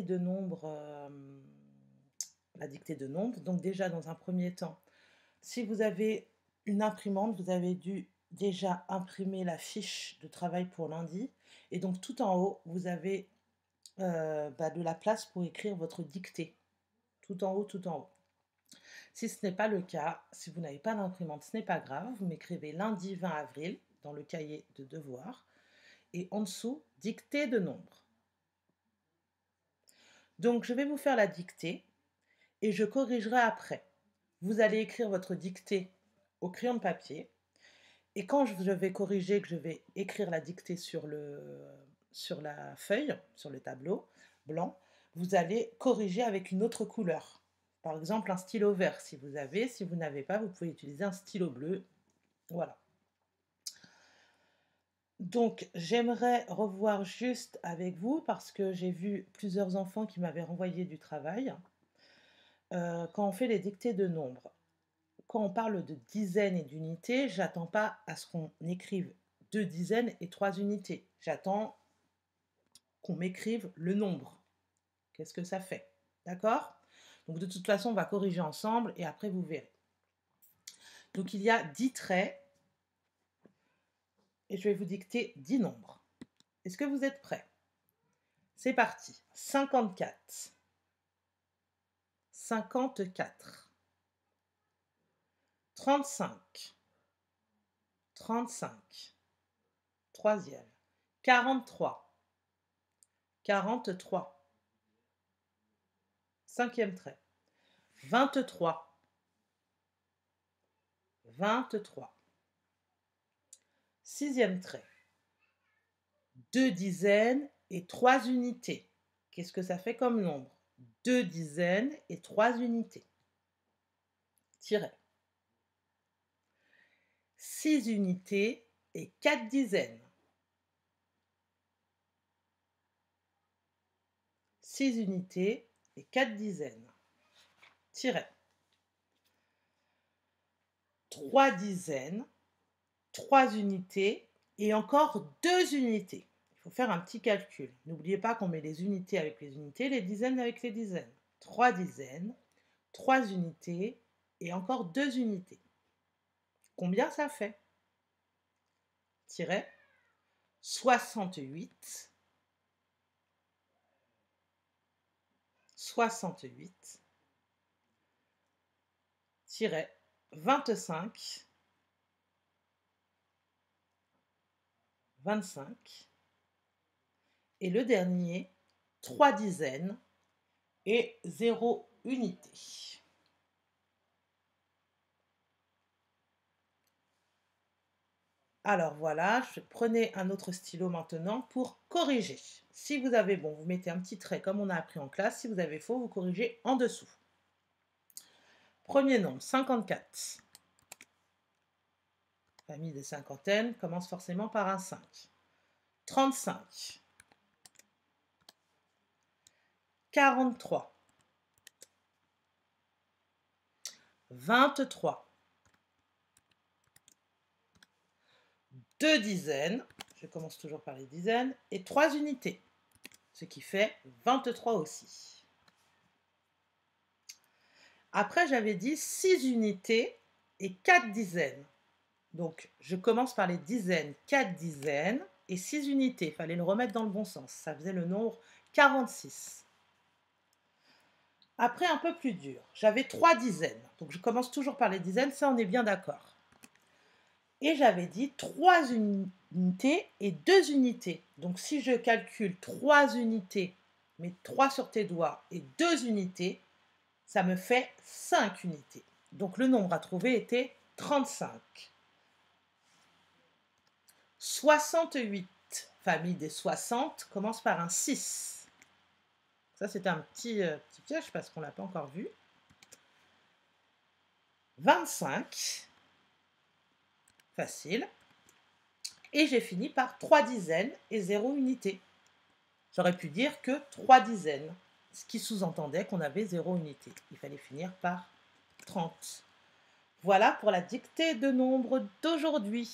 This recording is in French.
dictée de nombres, Donc déjà, dans un premier temps, si vous avez une imprimante, vous avez dû déjà imprimer la fiche de travail pour lundi et donc tout en haut, vous avez, de la place pour écrire votre dictée. Tout en haut, tout en haut. Si ce n'est pas le cas, si vous n'avez pas d'imprimante, ce n'est pas grave, vous m'écrivez lundi 20 avril dans le cahier de devoirs et en dessous, dictée de nombres. Donc je vais vous faire la dictée et je corrigerai après. Vous allez écrire votre dictée au crayon de papier et quand je vais corriger, que je vais écrire la dictée sur la feuille, sur le tableau blanc, vous allez corriger avec une autre couleur. Par exemple, un stylo vert si vous avez. Si vous n'avez pas, vous pouvez utiliser un stylo bleu. Voilà. Donc, j'aimerais revoir juste avec vous parce que j'ai vu plusieurs enfants qui m'avaient renvoyé du travail. Quand on fait les dictées de nombres, quand on parle de dizaines et d'unités, j'attends pas à ce qu'on écrive 2 dizaines et 3 unités. J'attends qu'on m'écrive le nombre. Qu'est-ce que ça fait? D'accord? Donc de toute façon, on va corriger ensemble et après vous verrez. Donc il y a 10 traits et je vais vous dicter 10 nombres. Est-ce que vous êtes prêts? C'est parti. 54. 54. 35. 35. Troisième. 43. 43. Cinquième trait. 23. 23. Sixième trait. 2 dizaines et 3 unités. Qu'est-ce que ça fait comme nombre? 2 dizaines et 3 unités. Tiret. 6 unités et 4 dizaines. 6 unités et 4 dizaines. Tiret. 3 dizaines, 3 unités et encore 2 unités. Il faut faire un petit calcul. N'oubliez pas qu'on met les unités avec les unités, les dizaines avec les dizaines. 3 dizaines, 3 unités et encore 2 unités. Combien ça fait? Tiret. 68. 68. Tiret. 25. 25. Et le dernier, 3 dizaines et 0 unité. Alors voilà, prenez un autre stylo maintenant pour corriger. Si vous avez bon, vous mettez un petit trait comme on a appris en classe. Si vous avez faux, vous corrigez en dessous. Premier nombre, 54. Famille des cinquantaines commence forcément par un 5. 35. 43. 23. 2 dizaines, je commence toujours par les dizaines, et 3 unités, ce qui fait 23 aussi. Après, j'avais dit 6 unités et 4 dizaines. Donc, je commence par les dizaines, 4 dizaines et 6 unités. Il fallait le remettre dans le bon sens. Ça faisait le nombre 46. Après, un peu plus dur, j'avais 3 dizaines. Donc, je commence toujours par les dizaines, ça, on est bien d'accord. Et j'avais dit 3 unités et 2 unités. Donc si je calcule 3 unités, mets 3 sur tes doigts et 2 unités, ça me fait 5 unités. Donc le nombre à trouver était 35. 68, famille des 60, commence par un 6. Ça c'était un petit piège parce qu'on ne l'a pas encore vu. 25. Facile. Et j'ai fini par 3 dizaines et 0 unité. J'aurais pu dire que 3 dizaines, ce qui sous-entendait qu'on avait 0 unité. Il fallait finir par 30. Voilà pour la dictée de nombres d'aujourd'hui.